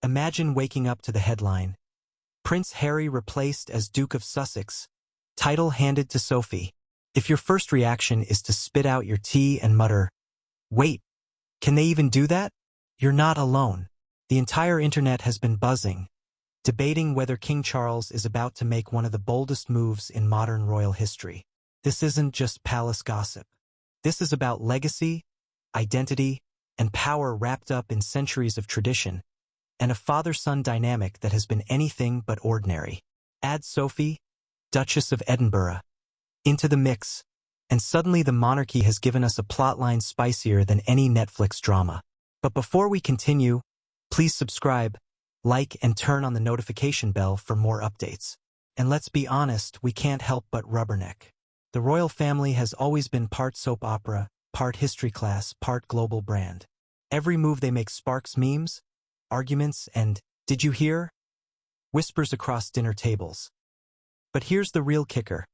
Imagine waking up to the headline, Prince Harry replaced as Duke of Sussex, title handed to Sophie. If your first reaction is to spit out your tea and mutter, "Wait, can they even do that?" You're not alone. The entire internet has been buzzing, debating whether King Charles is about to make one of the boldest moves in modern royal history. This isn't just palace gossip. This is about legacy, identity, and power wrapped up in centuries of tradition, and a father-son dynamic that has been anything but ordinary. Add Sophie, Duchess of Edinburgh, into the mix, and suddenly the monarchy has given us a plotline spicier than any Netflix drama. But before we continue, please subscribe, like, and turn on the notification bell for more updates. And let's be honest, we can't help but rubberneck. The royal family has always been part soap opera, part history class, part global brand. Every move they make sparks memes, arguments, and, "Did you hear?" whispers across dinner tables. But here's the real kicker.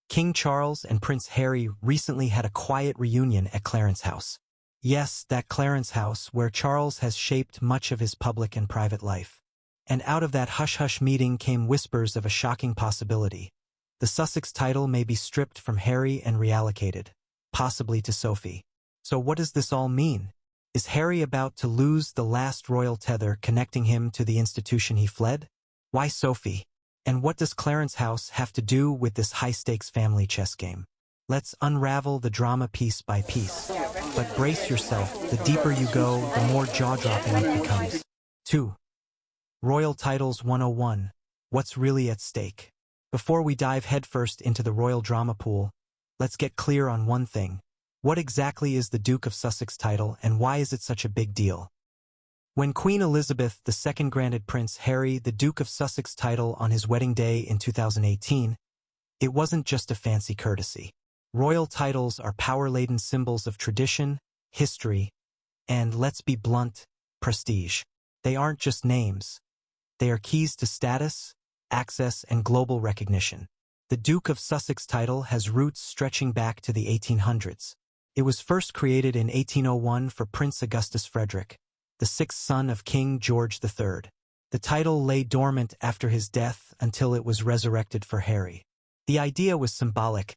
King Charles and Prince Harry recently had a quiet reunion at Clarence House. Yes, that Clarence House where Charles has shaped much of his public and private life. And out of that hush-hush meeting came whispers of a shocking possibility. The Sussex title may be stripped from Harry and reallocated, possibly to Sophie. So what does this all mean? Is Harry about to lose the last royal tether connecting him to the institution he fled? Why Sophie? And what does Clarence House have to do with this high-stakes family chess game? Let's unravel the drama piece by piece. But brace yourself, the deeper you go, the more jaw-dropping it becomes. 2. Royal Titles 101. What's really at stake? Before we dive headfirst into the royal drama pool, let's get clear on one thing. What exactly is the Duke of Sussex title, and why is it such a big deal? When Queen Elizabeth II granted Prince Harry the Duke of Sussex title on his wedding day in 2018, it wasn't just a fancy courtesy. Royal titles are power-laden symbols of tradition, history, and, let's be blunt, prestige. They aren't just names. They are keys to status, access, and global recognition. The Duke of Sussex title has roots stretching back to the 1800s. It was first created in 1801 for Prince Augustus Frederick, the sixth son of King George III. The title lay dormant after his death until it was resurrected for Harry. The idea was symbolic.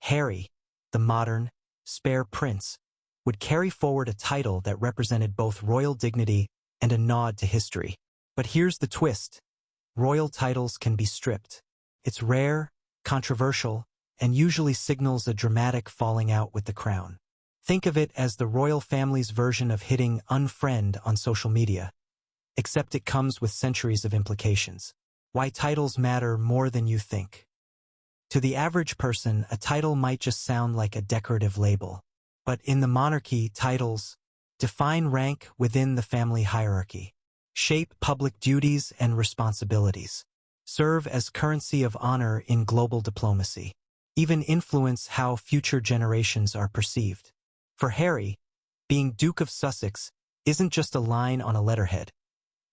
Harry, the modern, spare prince, would carry forward a title that represented both royal dignity and a nod to history. But here's the twist. Royal titles can be stripped. It's rare, controversial, and usually signals a dramatic falling out with the crown. Think of it as the royal family's version of hitting unfriend on social media, except it comes with centuries of implications. Why titles matter more than you think. To the average person, a title might just sound like a decorative label. But in the monarchy, titles define rank within the family hierarchy, shape public duties and responsibilities, serve as currency of honor in global diplomacy, even influence how future generations are perceived. For Harry, being Duke of Sussex isn't just a line on a letterhead.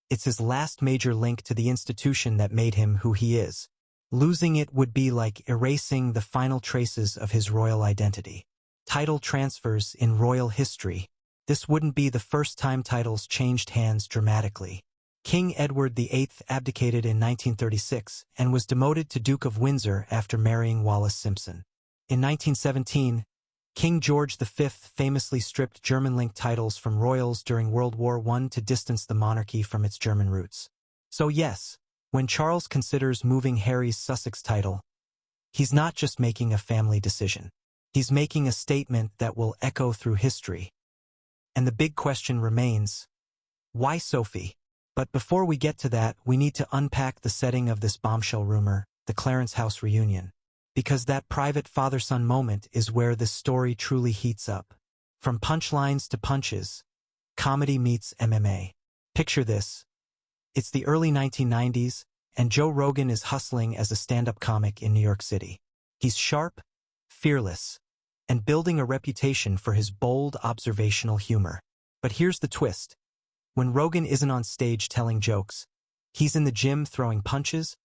It's his last major link to the institution that made him who he is. Losing it would be like erasing the final traces of his royal identity. Title transfers in royal history. This wouldn't be the first time titles changed hands dramatically. King Edward VIII abdicated in 1936 and was demoted to Duke of Windsor after marrying Wallis Simpson. In 1917, King George V famously stripped German-linked titles from royals during World War I to distance the monarchy from its German roots. So yes, when Charles considers moving Harry's Sussex title, he's not just making a family decision. He's making a statement that will echo through history. And the big question remains, why Sophie? But before we get to that, we need to unpack the setting of this bombshell rumor, the Clarence House reunion. Because that private father-son moment is where this story truly heats up. From punchlines to punches, comedy meets MMA. Picture this. It's the early 1990s, and Joe Rogan is hustling as a stand-up comic in New York City. He's sharp, fearless, and building a reputation for his bold observational humor. But here's the twist. When Rogan isn't on stage telling jokes, he's in the gym throwing punches,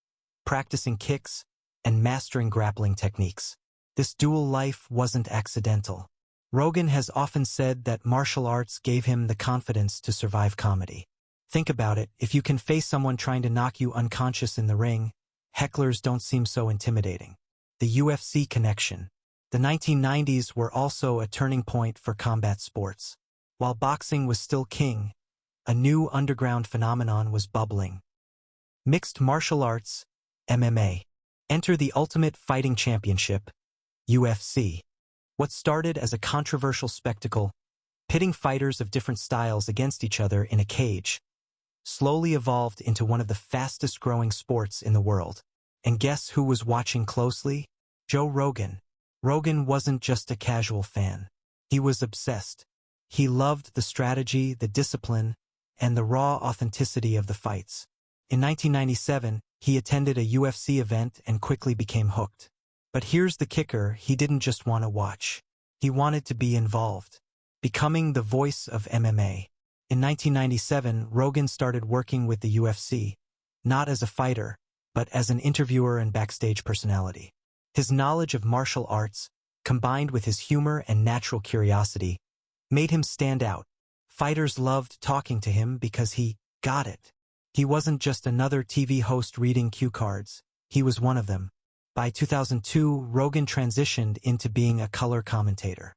practicing kicks, and mastering grappling techniques. This dual life wasn't accidental. Rogan has often said that martial arts gave him the confidence to survive comedy. Think about it, if you can face someone trying to knock you unconscious in the ring, hecklers don't seem so intimidating. The UFC connection. The 1990s were also a turning point for combat sports. While boxing was still king, a new underground phenomenon was bubbling. Mixed martial arts, MMA. Enter the Ultimate Fighting Championship, UFC. What started as a controversial spectacle, pitting fighters of different styles against each other in a cage, slowly evolved into one of the fastest-growing sports in the world. And guess who was watching closely? Joe Rogan. Rogan wasn't just a casual fan. He was obsessed. He loved the strategy, the discipline, and the raw authenticity of the fights. In 1997, he attended a UFC event and quickly became hooked. But here's the kicker, he didn't just want to watch. He wanted to be involved, becoming the voice of MMA. In 1997, Rogan started working with the UFC, not as a fighter, but as an interviewer and backstage personality. His knowledge of martial arts, combined with his humor and natural curiosity, made him stand out. Fighters loved talking to him because he got it. He wasn't just another TV host reading cue cards, he was one of them. By 2002, Rogan transitioned into being a color commentator.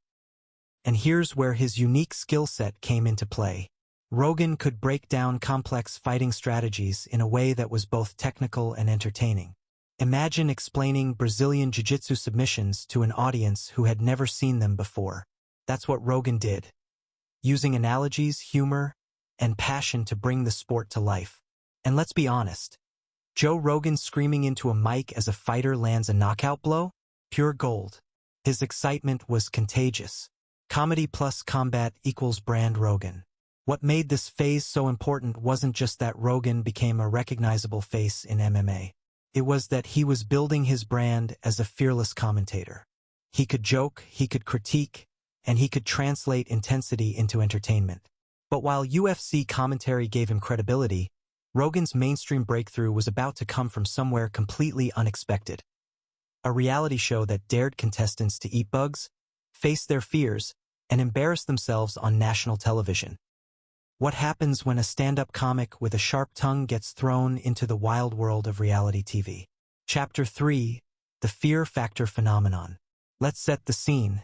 And here's where his unique skill set came into play. Rogan could break down complex fighting strategies in a way that was both technical and entertaining. Imagine explaining Brazilian jiu-jitsu submissions to an audience who had never seen them before. That's what Rogan did, using analogies, humor, and passion to bring the sport to life. And let's be honest, Joe Rogan screaming into a mic as a fighter lands a knockout blow? Pure gold. His excitement was contagious. Comedy plus combat equals brand Rogan. What made this phase so important wasn't just that Rogan became a recognizable face in MMA. It was that he was building his brand as a fearless commentator. He could joke, he could critique, and he could translate intensity into entertainment. But while UFC commentary gave him credibility, Rogan's mainstream breakthrough was about to come from somewhere completely unexpected. A reality show that dared contestants to eat bugs, face their fears, and embarrass themselves on national television. What happens when a stand-up comic with a sharp tongue gets thrown into the wild world of reality TV? Chapter 3, The Fear Factor Phenomenon. Let's set the scene.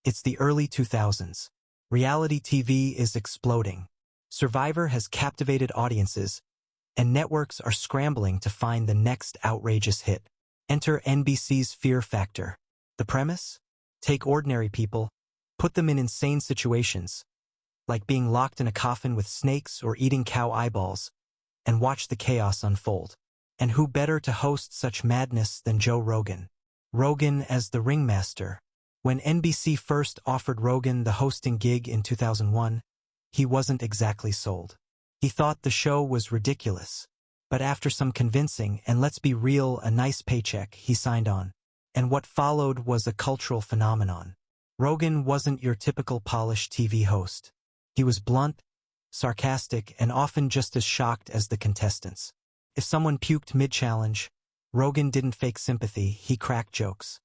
It's the early 2000s. Reality TV is exploding. Survivor has captivated audiences, and networks are scrambling to find the next outrageous hit. Enter NBC's Fear Factor. The premise? Take ordinary people, put them in insane situations, like being locked in a coffin with snakes or eating cow eyeballs, and watch the chaos unfold. And who better to host such madness than Joe Rogan? Rogan as the ringmaster. When NBC first offered Rogan the hosting gig in 2001, he wasn't exactly sold. He thought the show was ridiculous. But after some convincing, and let's be real, a nice paycheck, he signed on. And what followed was a cultural phenomenon. Rogan wasn't your typical polished TV host. He was blunt, sarcastic, and often just as shocked as the contestants. If someone puked mid-challenge, Rogan didn't fake sympathy, he cracked jokes.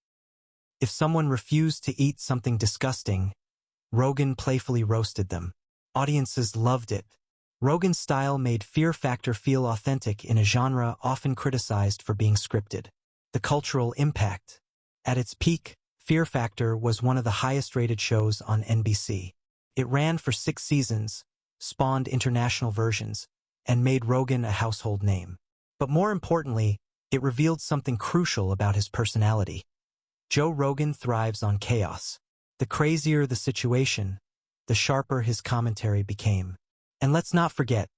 If someone refused to eat something disgusting, Rogan playfully roasted them. Audiences loved it. Rogan's style made Fear Factor feel authentic in a genre often criticized for being scripted. The cultural impact. At its peak, Fear Factor was one of the highest-rated shows on NBC. It ran for 6 seasons, spawned international versions, and made Rogan a household name. But more importantly, it revealed something crucial about his personality. Joe Rogan thrives on chaos. The crazier the situation, the sharper his commentary became. And let's not forget,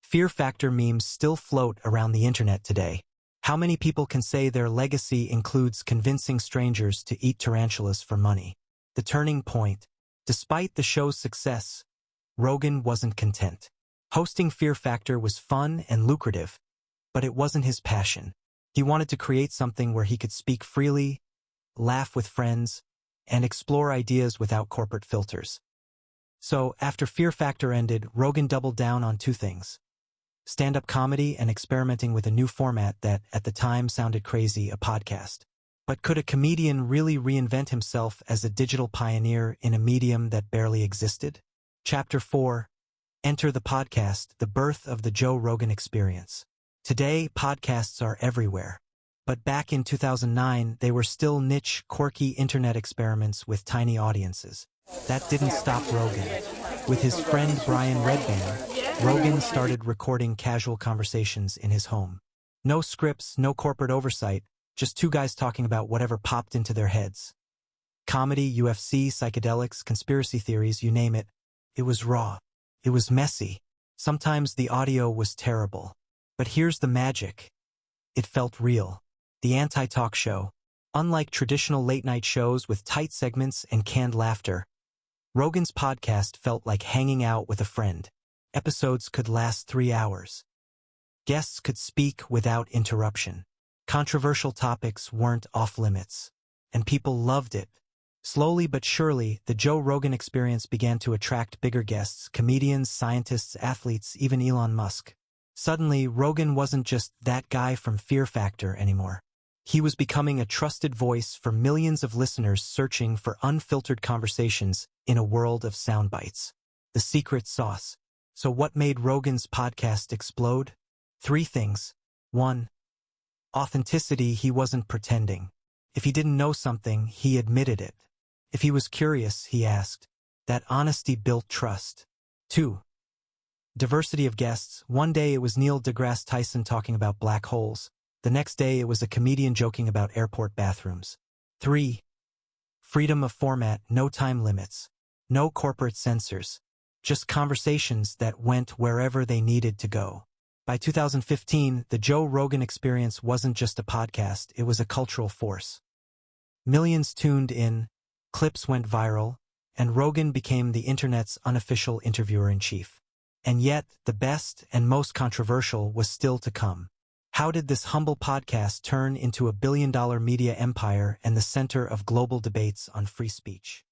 Fear Factor memes still float around the internet today. How many people can say their legacy includes convincing strangers to eat tarantulas for money? The turning point. Despite the show's success, Rogan wasn't content. Hosting Fear Factor was fun and lucrative, but it wasn't his passion. He wanted to create something where he could speak freely, laugh with friends, and explore ideas without corporate filters. So, after Fear Factor ended, Rogan doubled down on 2 things: stand-up comedy and experimenting with a new format that, at the time, sounded crazy, a podcast. But could a comedian really reinvent himself as a digital pioneer in a medium that barely existed? Chapter 4, Enter the podcast, the birth of the Joe Rogan Experience. Today, podcasts are everywhere. But back in 2009, they were still niche, quirky internet experiments with tiny audiences. That didn't stop Rogan. With his friend Brian Redban, Rogan started recording casual conversations in his home. No scripts, no corporate oversight, just two guys talking about whatever popped into their heads. Comedy, UFC, psychedelics, conspiracy theories, you name it. It was raw. It was messy. Sometimes the audio was terrible. But here's the magic. It felt real. The anti-talk show. Unlike traditional late-night shows with tight segments and canned laughter, Rogan's podcast felt like hanging out with a friend. Episodes could last 3 hours. Guests could speak without interruption. Controversial topics weren't off-limits. And people loved it. Slowly but surely, the Joe Rogan Experience began to attract bigger guests, comedians, scientists, athletes, even Elon Musk. Suddenly, Rogan wasn't just that guy from Fear Factor anymore. He was becoming a trusted voice for millions of listeners searching for unfiltered conversations in a world of sound bites. The secret sauce. So what made Rogan's podcast explode? 3 things. 1. Authenticity. He wasn't pretending. If he didn't know something, he admitted it. If he was curious, he asked. That honesty built trust. 2. Diversity of guests. One day it was Neil deGrasse Tyson talking about black holes. The next day it was a comedian joking about airport bathrooms. 3. Freedom of format. No time limits. No corporate censors. Just conversations that went wherever they needed to go. By 2015, the Joe Rogan Experience wasn't just a podcast, it was a cultural force. Millions tuned in, clips went viral, and Rogan became the internet's unofficial interviewer-in-chief. And yet, the best and most controversial was still to come. How did this humble podcast turn into a billion-dollar media empire and the center of global debates on free speech?